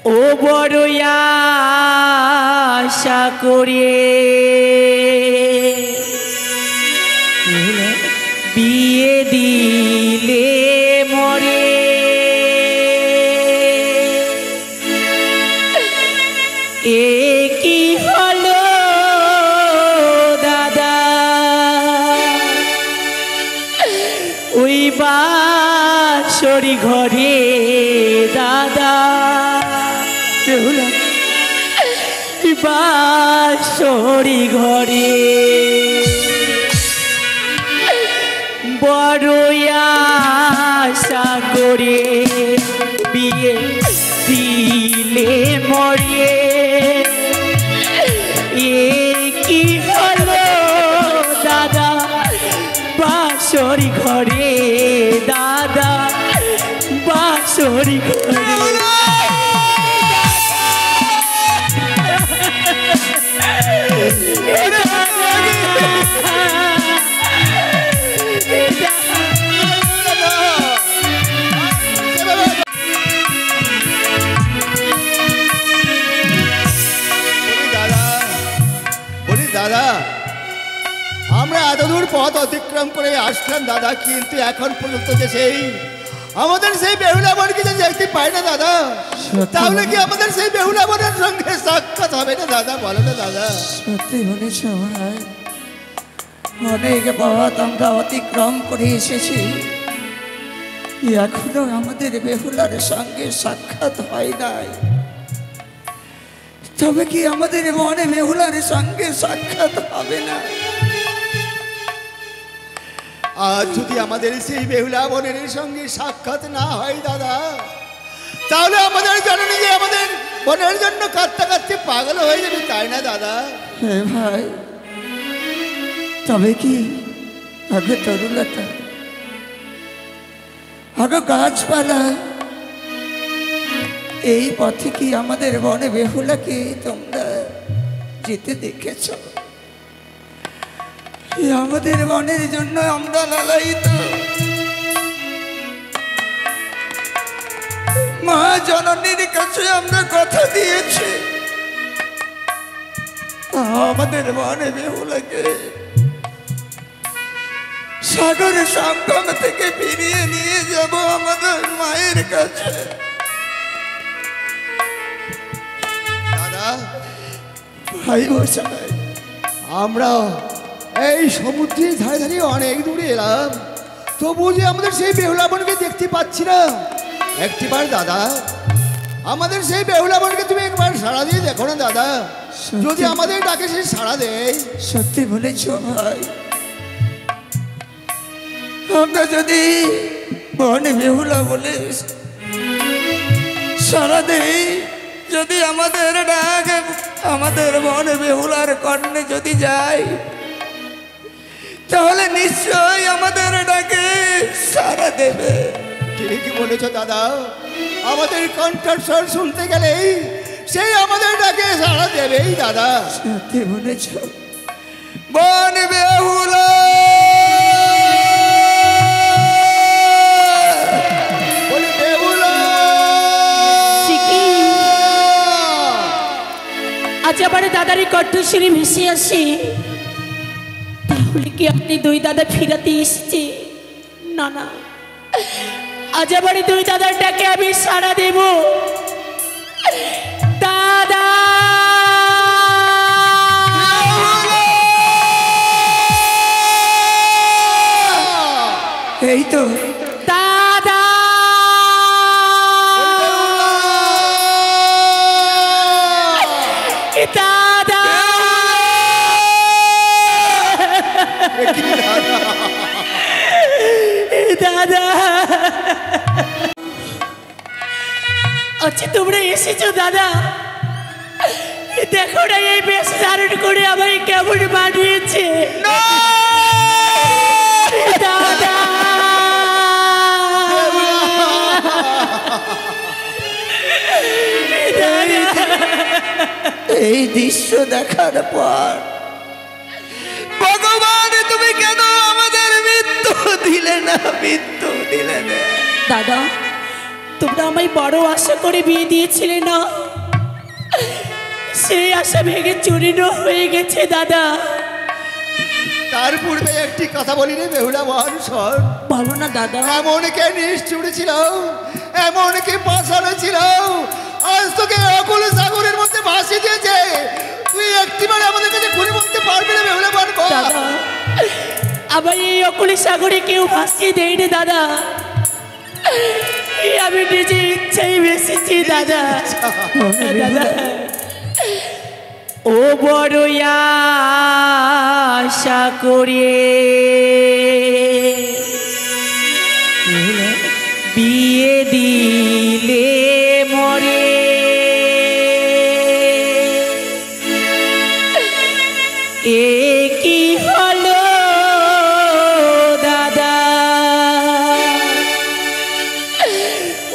ও বড় আশা করে বিয়ে দিলে মরে এ কি হলো দাদা ওই বাসরি ঘরে দাদা বাসরি ঘরে বড় আশা করে বিয়ে দিলে মরে এ কি হলো দাদা বাসরি ঘরে দাদা বাসরি ঘরে দাদা আমরা এতদূর পথ অতিক্রম করে আসলাম দাদা, কিন্তু এখন পর্যন্ত যে সেই আমাদের সেই বেহুলা বোনকে যে দেখতে পাই না দাদা, তাহলে কি আমাদের সেই বেহুলা বোনের সঙ্গে সাক্ষাৎ হবে না দাদা? বলো না দাদা। সত্যি বলেছ ভাই, অনেক পথ আমরা অতিক্রম করে এসেছি, এখনো আমাদের বেহুলার সঙ্গে সাক্ষাৎ হয় নাই। তবে কি আমাদের মনে বেহুলার সঙ্গে সাক্ষাৎ হবে না? আর যদি আমাদের সেই বেহুলা বোনের সঙ্গে সাক্ষাৎ না হয় দাদা, তাহলে আমাদের জননী যে আমাদের বোনের জন্য কাঁদতে কাঁদতে পাগল হয়ে যাবে, তাই না দাদা? হ্যাঁ ভাই, তবে কি আগে তরুলতা, আগে গাছপালা, এই পথে কি আমাদের বনে বেহুলাকে তোমরা যেতে দেখেছ? আমাদের বনের জন্য আমরা লালায়িত, মা জননীর কাছে আমরা কথা দিয়েছি আমাদের বনে বেহুলাকে সাগর সঙ্গম থেকে ফিরিয়ে নিয়ে যাব আমাদের মায়ের কাছে। দাদা ভাই বসাই, আমরা এই সমুদ্রের ধারে ধারে অনেক দূরে এলাম, তবু যে আমাদের সেই বেহুলা বোনকে দেখতে পাচ্ছি না। একটিবার দাদা আমাদের সেই বেহুলা বোনকে তুমি একবার সাড়া দিয়ে দেখো না দাদা, যদি আমাদের ডাকে সে সাড়া দেয়। সত্যি বলেছ ভাই, আমরা যদি বনে বেহুলা বলে সাড়া দেই, যদি আমাদের ডাক আমাদের বনে বেহুলার কর্ণে যদি যায়, তাহলে নিশ্চয়ই আমাদের ডাকে সাড়া দেবে। ঠিকই বলেছ দাদা, আমাদের কণ্ঠস্বর শুনতে গেলেই সেই আমাদের ডাকে সাড়া দেবেই দাদা। সত্যি বলেছ বন বেহুলা, বলি বেহুলা। আজ আবার দাদারই কণ্ঠস্বরে ভেসে আসি, তাহলে কি আপনি দুই দাদা ফিরাতে এসেছে? না না, আজ আবার দুই দাদার ডাকে আমি সাড়া দেব। দাদা এই তো দাদা দাদা দাদা, আচ্ছা তোমরা এসেছো দাদা, দেখো না এই বেশ ধারণ করে আমায় কেমন বানিয়েছে। দাদা এই দৃশ্য দেখার পর ভগবান তুমি কেন আমাদের মৃত্যু দিলে না, মৃত্যু দিলে না? দাদা তোমরা আমায় বড় আশা করে বিয়ে দিয়েছিলে না, সেই আশা ভেঙে চূর্ণ হয়ে গেছে দাদা। তার পূর্বে একটি কথা বলি রে বেহুলা বল, শোন। বলো না দাদা। এমন কে নিষ্ঠুর ছিল, এমন কে পাষাণ ছিল, আজ তোকে অকুল সাগরের মধ্যে ভাসিয়ে দিয়েছে। তুই একটিবার আমাদের কাছে ঘুরে বলতে পারবি না বেহুলা বল? দাদা, আবার এই অকুলি সাগরে কেউ ভাসিয়ে দেয়নি দাদা, আমি নিজে ইচ্ছাই বেশিছি দাদা। দাদা, ও বড় আশা করে বিয়ে দিলে মরে, এ কি হলো দাদা,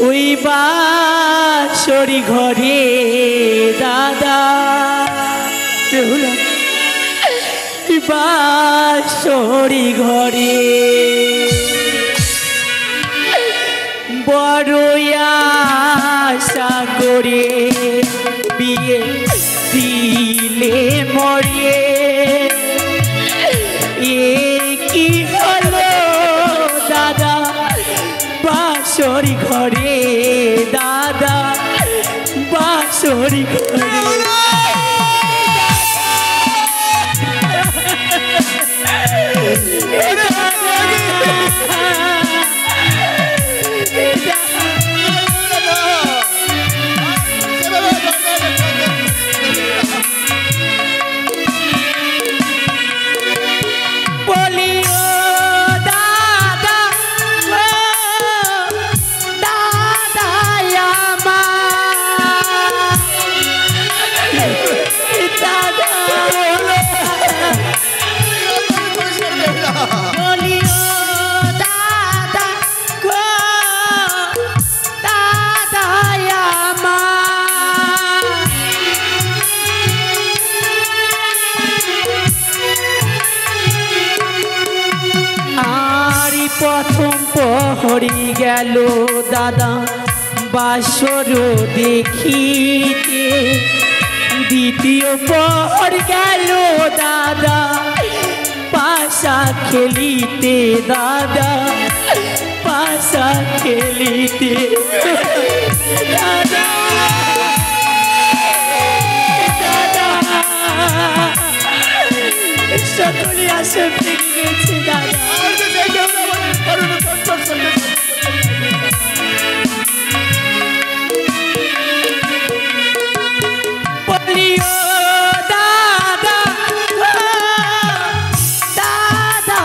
ওই বাসরি ঘরে দাদা, বাসরি ঘরে বড় আশা করে বিয়ে দিলে মরে, এ কি হলো দাদা, বাসরি ঘরে দাদা, বাসরি ঘরে। প্রথম পহরি গেল দাদা বাসর দেখিতে, দ্বিতীয় পহর গেল দাদা পাশা খেলিতে, দাদা পাশা খেলিতে দাদা, দাদা সকলে আসে ভেঙে গেছে দাদা। বলিও দাদা, দাদা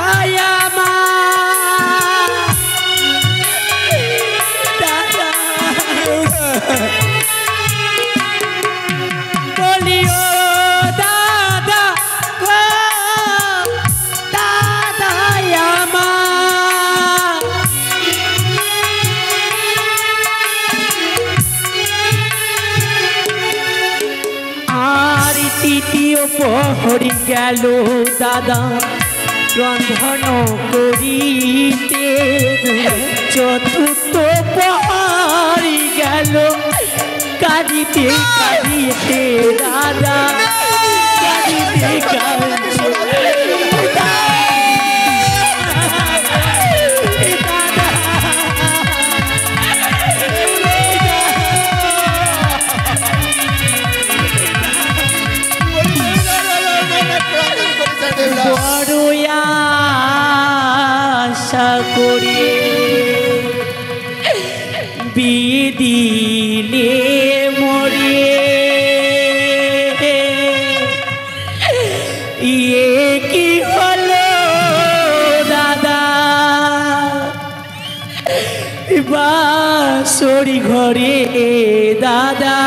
আমার দাদা, বলিও দাদা, দাদা আমার আর তৃতীয় পহরি গেল দাদা রন্ধন করিতে, চতুর্থ পহরি গেল কাঁদিতে কাঁদিতে দাদা, কাঁদিতে কাঁদিতে বড় আশা করে বিয়ে দিলে মরে, ইয়ে কি হলো দাদা, বাসরি ঘরে দাদা,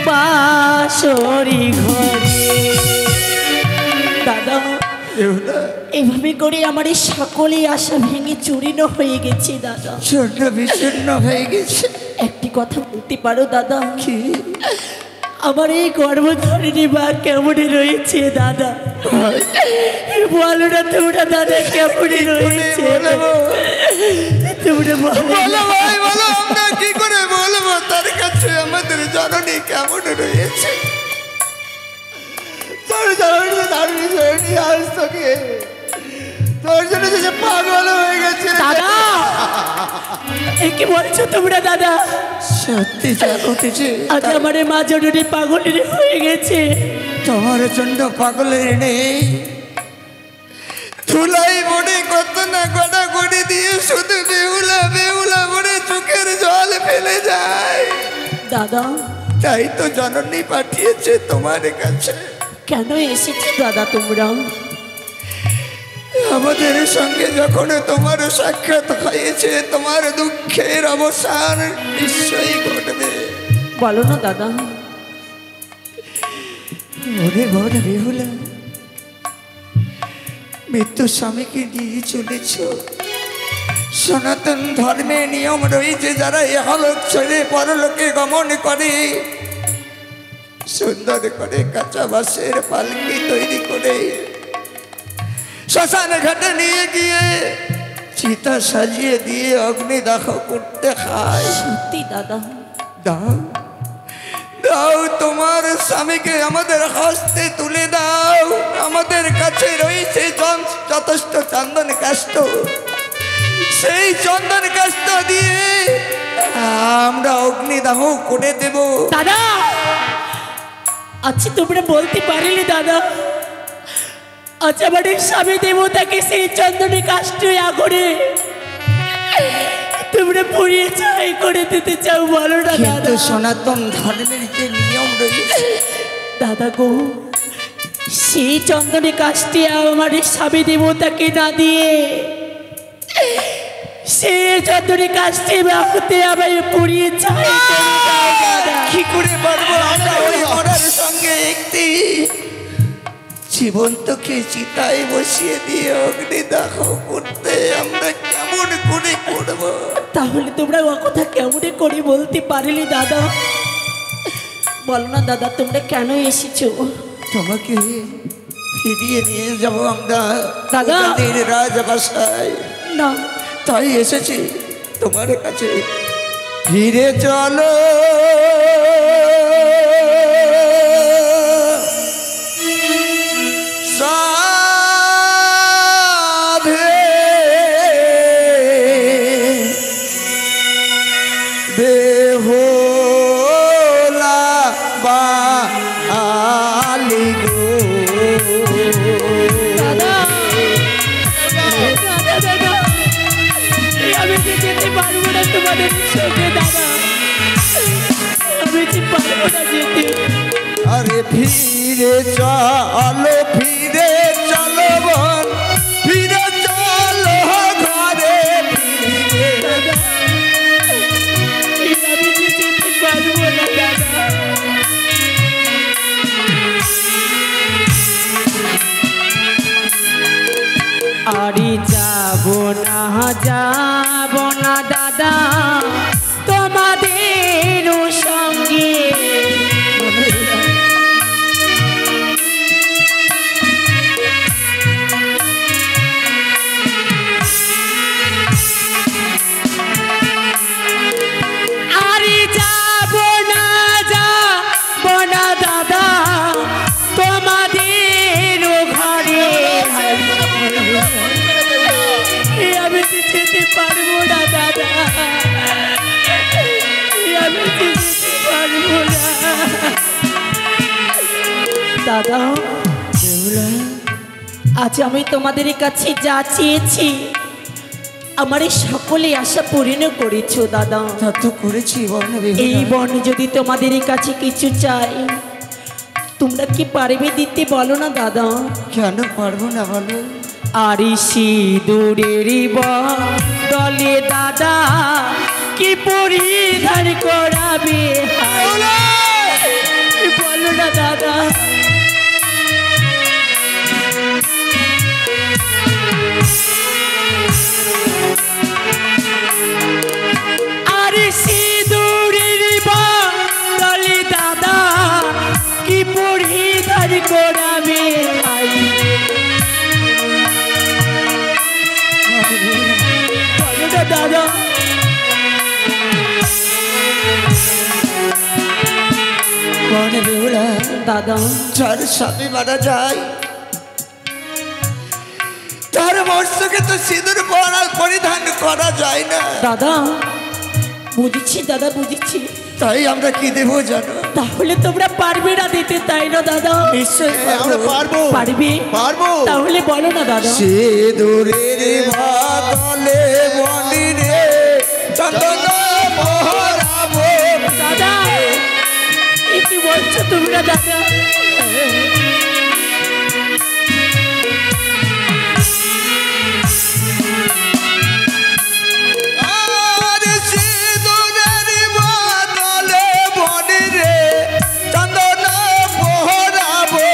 বাসরি ঘরে দাদা। এভাবে করে আমার এই সকলে আশা ভেঙে চূর্ণ হয়ে গেছে দাদা, চূর্ণ বিচূর্ণ হয়ে গেছে। একটি কথা বলতে পারো দাদা? কি? আমার এই গর্ভধারিণী মা কেমন রয়েছে দাদা? বলো না তোমরা দাদা কেমন রয়েছে? তোমরা বলো ভাই বলো, আমরা কি করে বলবো তার কাছে আমাদের জননী কেমন রয়েছে? তোর জননী দারুণ জননী আজ তোকে তোর জন্য যে পাগল হয়ে গেছে দাদা। এ কি বলছো তোমরা দাদা? সত্যি যা ঘটেছে আজ আমার মা জননী পাগলের হয়ে গেছে। তোমার জন্য পাগলের নেই, ধুলাই মনে কত না গড়া গড়ি দিয়ে শুধু বেহুলা বেহুলা মনে চোখের জল ফেলে যায়। দাদা তাই তো জননী পাঠিয়েছে তোমার কাছে। কেন এসেছি দাদা তোমরা? আমাদের সঙ্গে যখন তোমার সাক্ষাৎ হয়েছে, তোমার দুঃখের অবসান নিশ্চয়ই ঘটবে। বলো না দাদা। মনে মনে বেহুলা, মৃত্যু স্বামীকে নিয়ে চলেছ। সনাতন ধর্মে নিয়ম রয়েছে, যারা ইহলোক ছেড়ে পরলোকে গমন করে সুন্দর করে কাঁচা বাঁশের পালকি তৈরি করে শ্মশান ঘাটে নিয়ে গিয়ে চিতা সাজিয়ে দিয়ে অগ্নিদাহ করতে খায়। সত্যি দাদা? দাও দাও, তোমার স্বামীকে আমাদের হস্তে তুলে দাও। আমাদের কাছে রয়েছে যথেষ্ট চন্দন কাষ্ঠ, সেই চন্দন কাষ্ঠ দিয়ে আমরা অগ্নিদাহ করে দেব। দাদা আচ্ছা তোমরা বলতে পারিলে দাদা, আজ আমার স্বামী দেবতাকে সেই চন্দনে কাষ্ঠ আগুনে তোমরা পুড়িয়ে ছাই করে দিতে চাও? বলো না দাদা। কিন্তু সনাতন ধর্মের যে নিয়ম রয়েছে দাদা গো, সেই চন্দনে কাষ্ঠে আমার স্বামী দেবতাকে না দিয়ে সে চন্দনে কাষ্ঠে বাহুতে আমায় পুড়িয়ে ছাই করে দাও দাদা। কি করে পারবো আমরা ওই মরার সঙ্গে একটি জীবন্তকে চিতায় বসিয়ে দিয়ে অগ্নিদাহ করতে আমরা কেমন করে করবো? তাহলে তোমরা ও কথা কেমন করে বলতে পারলে দাদা? বলো না দাদা তোমরা কেন এসেছো? তোমাকে ফিরিয়ে নিয়ে যাব আমরা দাদা। তাদের রাজবাসায়। না তাই এসেছি তোমার কাছে, ফিরে চলো। সাধে বেহুলা বা আলি গো। দাদা দাদা দাদা, আমি যে যেতে পারবো না তোমাদের সঙ্গে দাদা, আমি যে পারবো না যেতে। আরে ফিরে চলো, ফিরে চলো বোন, ফিরে চলো ঘরে ফিরে। দাদা আমি যে যেতে পারবো না দাদা। আরে যাবো না দাদা তোমাদের সঙ্গে। আরে যাবো না দাদা তোমাদের ঘরে। আমি যেতে পারবো না দাদা, আমি যেতে পারবো না দাদা। আজ আমি তোমাদের কাছে যা চেয়েছি আমার এই সকলে আশা পূর্ণ করেছো দাদা। তা তো করেছি বর্ণ এই বন যদি তোমাদের কাছে কিছু চাই তোমরা কি পারবে দিতে? বলো না দাদা। কেন পারবো না বলো? আরে সিঁদুরের দলে দাদা কি পরিধান করাবে? বলো না দাদা। আরে সিঁদুরের দলে দাদা দাদা যার স্বামী মারা যায় তার মস্তকে তো সিঁদুর পরিধান করা যায় না। দাদা বুঝেছি দাদা বুঝেছি, তাই আমরা কি দেবো জানো? তাহলে তোমরা পারবে না দিতে, তাই না দাদা? নিশ্চয়ই আমরা পারবো পারবে? পারবো। তাহলে বলো না দাদা। সিঁদুরের বদলে বলি রে চন্দন পরাবো। দাদা এ কি বলছো তোমরা দাদা? আর সিঁদুরের বদলে বলি রে চন্দন পরাবো।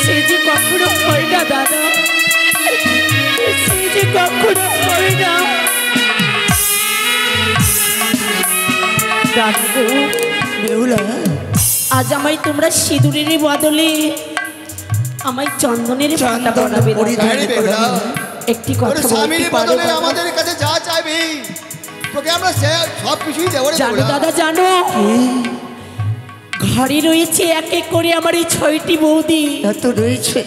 সে যে কখনো হয় না দাদা, সে যে কখনো হয় না। দাদা গো, বেহুলা আজ আমায় তোমরা সিঁদুরের বদলে আমায় চন্দনের ফোঁটা চন্দন পরাবে দাদা। পরিধান আরে বেহুলা, একটি তোর কথা স্বামীর বলতে পারো বদলে দাদা? আমাদের কাছে যা চাইবি তোকে আমরা সব কিছুই দেবো রে জানো বেহুলা। দাদা জানো, ঘরে রয়েছে এক এক করে আমার এই 6টি বৌদি। এত রয়েছে,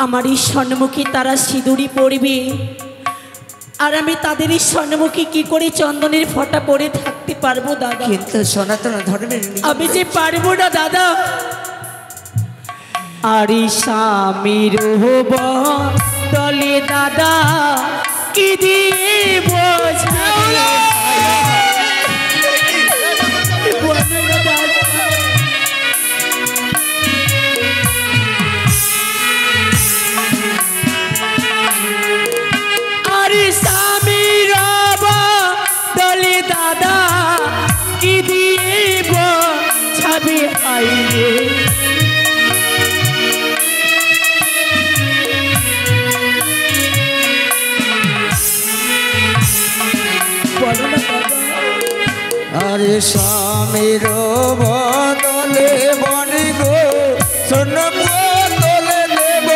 আমার এই সম্মুখে তারা সিঁদুরি পরবে, আর আমি তাদের এই সম্মুখে কি করে চন্দনের ফোঁটা পরে থাকতে পারবো দাদা? কিন্তু সনাতন ধর্মের নিয়ম আমি যে পারবো না দাদা। আরে স্বামীর বদলে দাদা কি দিয়ে বোঝাবো? বলো না দাদা। আরে স্বামীর বদলে দাদা কি দিয়ে বোঝাবে? আইরে বলো না দাদা। আরে স্বামীর বদলে বনি গো সোন বদলে নেব।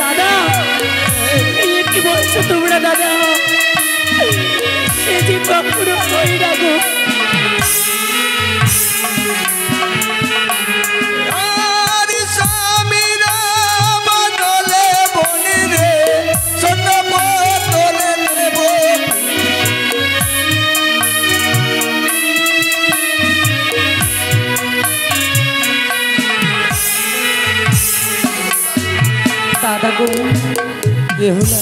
দাদা এই কি বলছো তোমরা দাদা? সে যে কখনো হয় না গো। আরে স্বামীর বদলে বনি রে সোন বদলে নেব। দাদা গো, বেহুলা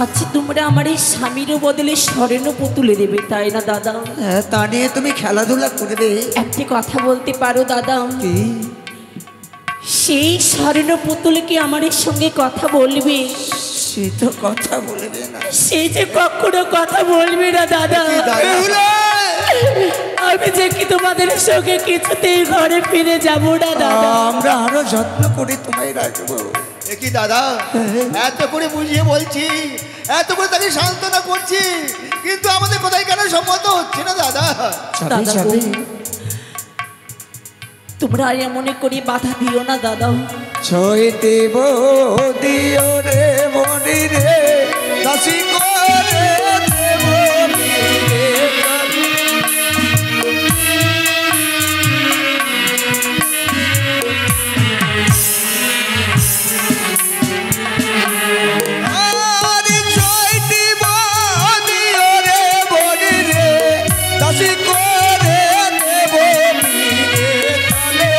আচ্ছা তোমরা আমার এই স্বামীরও বদলে স্বর্ণ পুতুলে দেবে, তাই না দাদা? হ্যাঁ, তা নিয়ে তুমি খেলাধুলা করবে। একটি কথা বলতে পারো দাদা? কি? সেই স্বর্ণ পুতুল কি আমার সঙ্গে কথা বলবে? সে তো কথা বলবে না। সে যে কখনো কথা বলবে না দাদা। বেহুলা আমি যে কি তোমাদের সঙ্গে কিছুতেই ঘরে ফিরে যাব না দাদা। আমরা আরো যত্ন করে তোমায় রাখবো। কি দাদা, এত করে বুঝিয়ে বলছি, এত করে তাকে সান্ত্বনা করছি, কিন্তু আমাদের কোথায় কেন সম্মত হচ্ছে না দাদা? যাবে যাবে। তোমরা মনে করি বাধা দিও না দাদা। ছয় দেব দিও রে বনি রে দাসী করে দেব রে। আরে ছয় দেব দিও রে বনি রে দাসী করে দেব রে।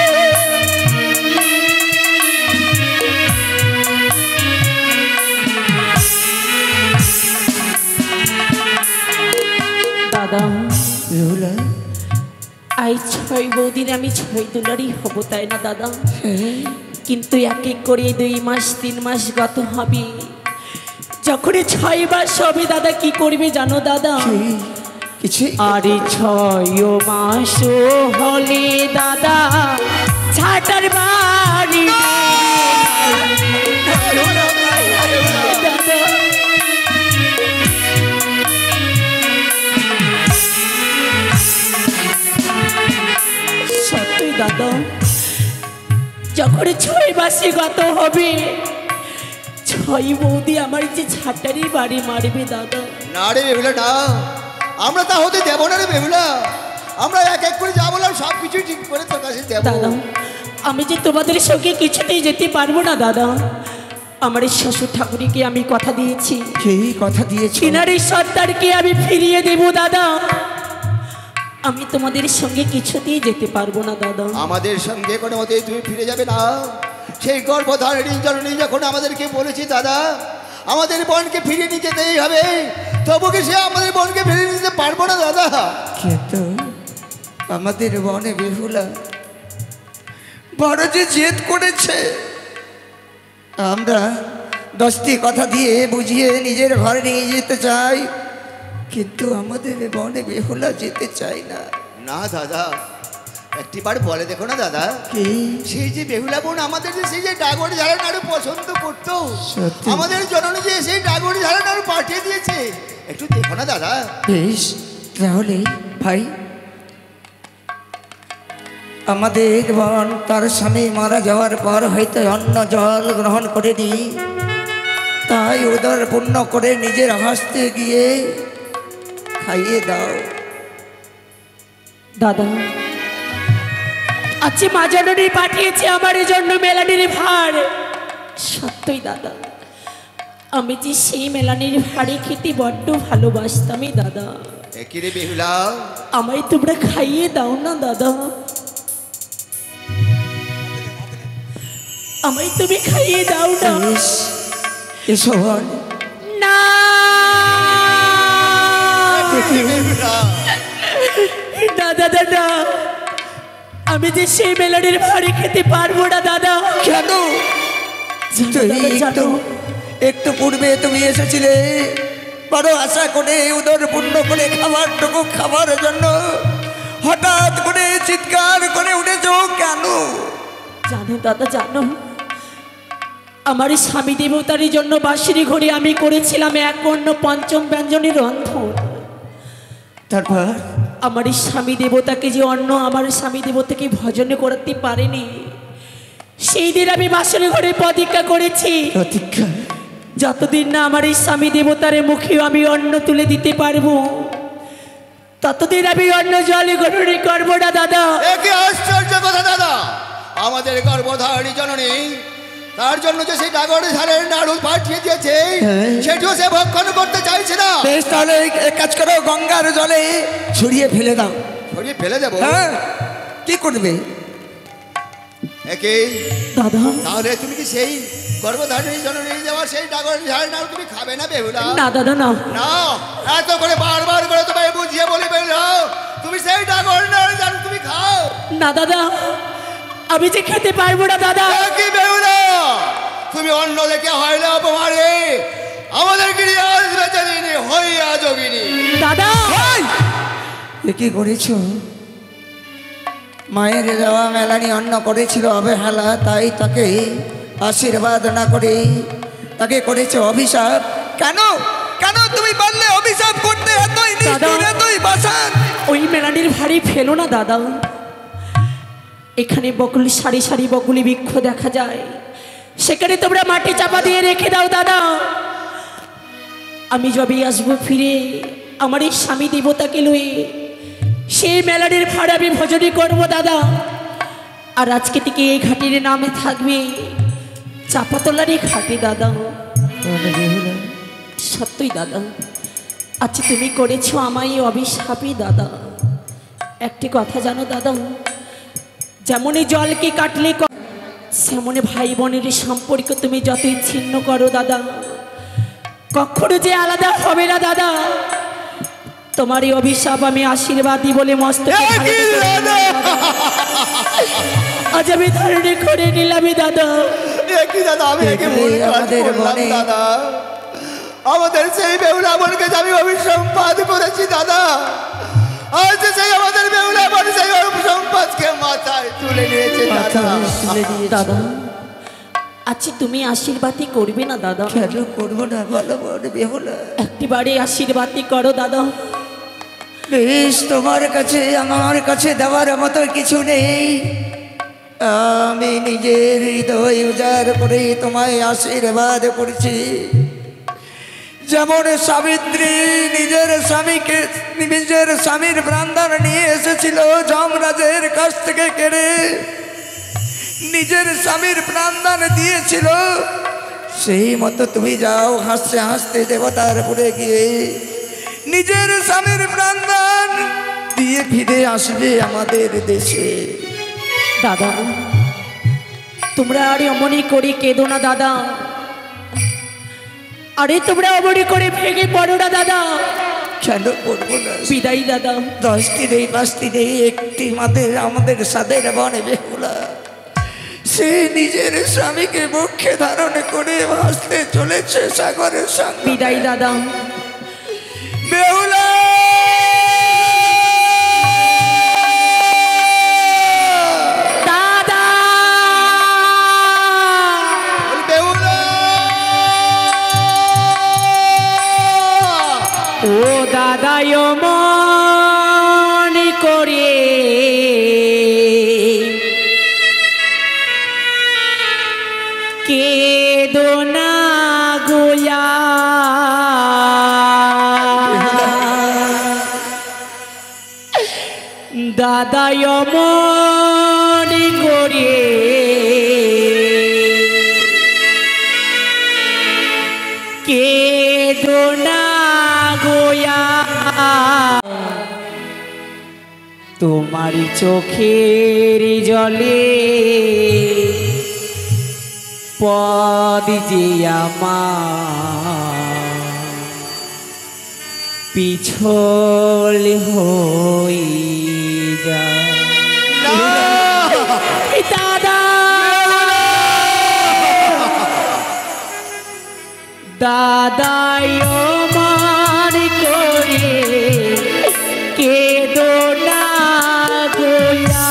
দাদা বেহুলা আই 6 বৌদিন আমি 6 দুলারই হব, তাই না দাদা? কিন্তু এক এক করে 2 মাস 3 মাস গত হবে, যখন 6 মাস হবে দাদা কি করবে জানো দাদা? কিছু আরে 6 মাস হলে দাদা ছাটার বাড়ি দাদা। সত্যি দাদা, যখন 6 মাসে গত হবে 6 বৌদি আমার যে ছাটারি বাড়ি মারবে দাদা। না রে বেহুলা না, আমরা তা হতে দেবো না রে বেহুলা। আমরা এক এক করে যা বললাম সব কিছুই ঠিক করে তোর কাছে দেবো। দাদা আমি যে তোমাদের সঙ্গে কিছুতেই যেতে পারবো না দাদা। আমার এই শ্বশুর ঠাকুরকে আমি কথা দিয়েছি, কি কথা দিয়েছি? কিনার এই সর্দারকে আমি ফিরিয়ে দেব দাদা। আমি তোমাদের সঙ্গে কিছুতেই যেতে পারবো না দাদা। আমাদের সঙ্গে কোনো মতেই তুমি ফিরে যাবে না। সেই গর্ভধারিণী জননী যখন আমাদেরকে বলেছি দাদা আমাদের বোনকে ফিরিয়ে নিয়ে যেতেই হবে, তবু কি সে আমাদের বোনকে ফিরিয়ে নিতে পারবো না দাদা? কিন্তু আমাদের বনে বেহুলা বড় যে জেদ করেছে, আমরা 10টি কথা দিয়ে বুঝিয়ে নিজের ঘরে নিয়ে যেতে চাই, কিন্তু আমাদের বনে বেহুলা যেতে চাই না। না দাদা, একটিবার বলে দেখো না দাদা, কি? সেই যে বেহুলা বোন আমাদের যে সেই যে ডাগর ঝাড়া নাড়ু পছন্দ করতো, সত্যি? আমাদের জননী যে সেই ডাগর ঝাড়া নাড়ু পাঠিয়ে দিয়েছে, একটু দেখো না দাদা। বেশ, তাহলে ভাই আমাদের বোন তার স্বামী মারা যাওয়ার পর হয়তো অন্ন জল গ্রহণ করেনি, তাই উদর পূর্ণ করে নিজের হস্তে গিয়ে খাইয়ে দাও। দাদা আজকে মা জননী পাঠিয়েছে আমার জন্য মেলানির ভার। সত্যই দাদা, আমি যে সেই মেলানির ভাড়ে খেতে বড্ড ভালোবাসতামই দাদা। একই রে বেহুলা, আমায় তোমরা খাইয়ে দাও না দাদা, আমায় তুমি খাইয়ে দাও না। বেশ, এসো বোন। না বেহুলা, দাদা দাদা, আমি যে সেই মেলানির ভাড়ে খেতে পারবো না দাদা। কেন? জানো? একটু পূর্বে তুমি এসেছিলে বড় আশা করে উদর পূর্ণ করে খাবারটুকু খাবার জন্য, হঠাৎ করে চিৎকার করে উঠেছ কেন? জানো দাদা জানো, আমার এই স্বামী দেবতার জন্য বাঁশিরি ঘরে আমি করেছিলাম 1 অন্ন 5ম ব্যঞ্জনের রন্ধন। তারপর আমার এই স্বামী দেবতাকে যে অন্ন আমার স্বামী দেবতাকে ভজন করতে পারেনি, সেই দিন আমি বাঁশিরি ঘরে প্রতিজ্ঞা করেছি, প্রতীক্ষা যতদিন না আমার এই স্বামী দেবতার মুখে আমি অন্ন তুলে দিতে পারবো, ততদিন আমি অন্ন জল গ্রহণ করবো না দাদা। একে আশ্চর্য কথা দাদা, আমাদের গর্ভধারিণী জননী তার জন্য যে সেই ডাগর ঝাড়ের নাড়ু পাঠিয়ে দিয়েছে, সেটিও সে ভক্ষণ করতে চাইছে না। বেশ, তাহলে এক কাজ করো, গঙ্গার জলে ছড়িয়ে ফেলে দাও। ছড়িয়ে ফেলে দেবো? হ্যাঁ, কি করবে? একে দাদা তাহলে তুমি কি সেই গর্ভধারিণী জননী দেওয়া সেই ডাগর ঝাড়ের নাড়ু তুমি খাবে না বেহুলা? না দাদা না, না, এত করে বারবার করে তোমায় বুঝিয়ে বলি বেহুলা, তুমি সেই ডাগর নাড়ু জানো তুমি খাও না দাদা, আমি যে খেতে পারবো না দাদা। কি বেহুলা, তুমি অন্য দেখে হয় না অপমানে আমাদের গিরি আসবে জানিনি হইয়া যোগিনী। দাদা এ কি করেছ? মায়ের দেওয়া মেলানি অন্ন করেছিল অবহেলা, তাই তাকে আশীর্বাদ না করে তাকে করেছে অভিশাপ। কেন কেন তুমি বললে অভিশাপ করতে? এতই নিষ্ঠুর, এতই বাসান। ওই মেলানির ভারী ফেলো না দাদা, এখানে বকুল সারি সারি বকুলি বৃক্ষ দেখা যায়, সেখানে তোমরা মাটি চাপা দিয়ে রেখে দাও দাদা। আমি যবে আসবো ফিরে আমার এই স্বামী দেবতাকে লয়ে সেই মেলানির ভাড়া আমি ভজনী করবো দাদা। আর আজকে থেকে এই ঘাটির নামে থাকবে চাপাতলারই ঘাটি দাদা। সত্যই দাদা, আচ্ছা তুমি করেছো আমায় অভিশাপই দাদা। একটি কথা জানো দাদা, যেমনই জলকে কাটলে সেমনি ভাই বোনের সম্পর্ক তুমি যতই ছিন্ন করো দাদা, কখনো যে আলাদা হবে না দাদা। তোমার এই অভিশাপ আমি আশীর্বাদী বলে মস্তকে আজ আমি ধারণে করে নিলাম দাদা। একই দাদা, আমি একে ভুল কাজ করলাম দাদা। আমাদের সেই বেহুলা বোনকে আমি অভিসম্পাদ করেছি দাদা। আজ সেই আমাদের বেহুলা বোন সেই অভিসম্পাদকে মাথায় তুলে নিয়েছে দাদা। দাদা আচ্ছা তুমি আশীর্বাদই করবে না দাদা? কেন করবো না বলো বড় বেহুলা? একটিবারে আশীর্বাদই করো দাদা। বেশ, তোমার কাছে আমার কাছে দেওয়ার মতো কিছু নেই, আমি নিজের হৃদয় উজাড় করে তোমায় আশীর্বাদ করছি। যেমন সাবিত্রী নিজের স্বামীর প্রাণদান নিয়ে এসেছিল যমরাজের কাছ থেকে কেড়ে নিজের স্বামীর প্রাণদান দিয়েছিল, সেই মতো তুমি যাও হাসতে হাসতে দেবতার পুরে গিয়ে নিজের স্বামীর প্রাণদান দিয়ে ফিরে আসবে আমাদের দেশে। দাদা তোমরা আরে অমনি করে কেঁদো না দাদা, আরে তোমরা অমনি করে ভেঙে পড়ো না দাদা। কেন পড়বো না? বিদায় দাদা। 10টি নেই 5টি নেই, একটি মাত্র আমাদের সাদের বনে বেহুলা, সে নিজের স্বামীকে মুখে ধারণ করে ভাসতে চলেছে সাগরের সঙ্গে। বিদায় দাদা। বেহুলা দাদা বেহুলা ও দাদা মনে করে কেদো না গোয়া, দাদা মনে করে কেদো না গোয়া, তোমার চোখের জলে পদ যে আমার পিছল হয়ে যায়। দাদা দাদাই আমার করে কেদো না গোয়া,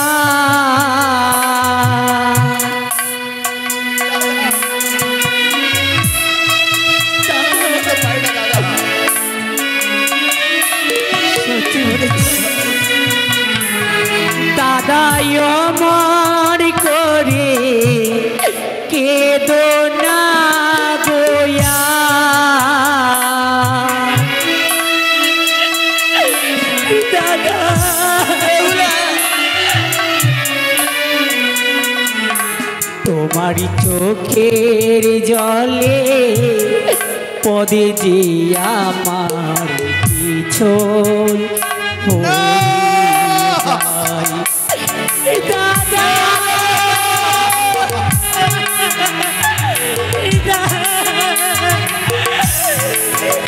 দাদাই আমার করে কেদো না গোয়া, দাদা তোমারই চোখের জলে পদে যে আমার পিছল হয়ে যায়। দাদা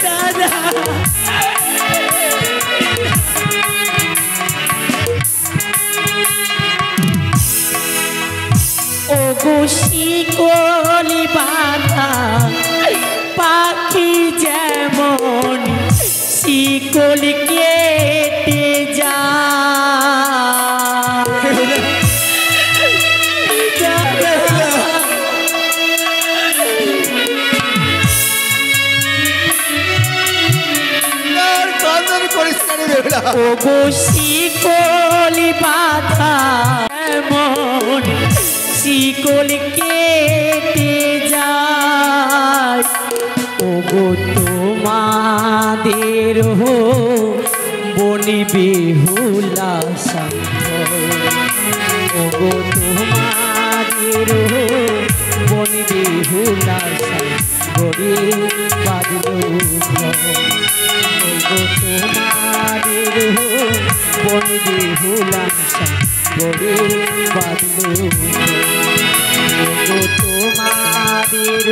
দাদা ও শিকলি বাঁধা পাখি যেমন শিকল কেটে যায়, ও শিকলি বাঁধা এমন শিকল কেটে যায়, ও গো তোমাদের বনি বেহুলা সঙ্গ, ও গো তোমাদের বনি বেহুলা সঙ্গে বাজলো, ও গো তোমাদের বনি বেহুলা সঙ্গে বাজলো, ও গো তোমাদের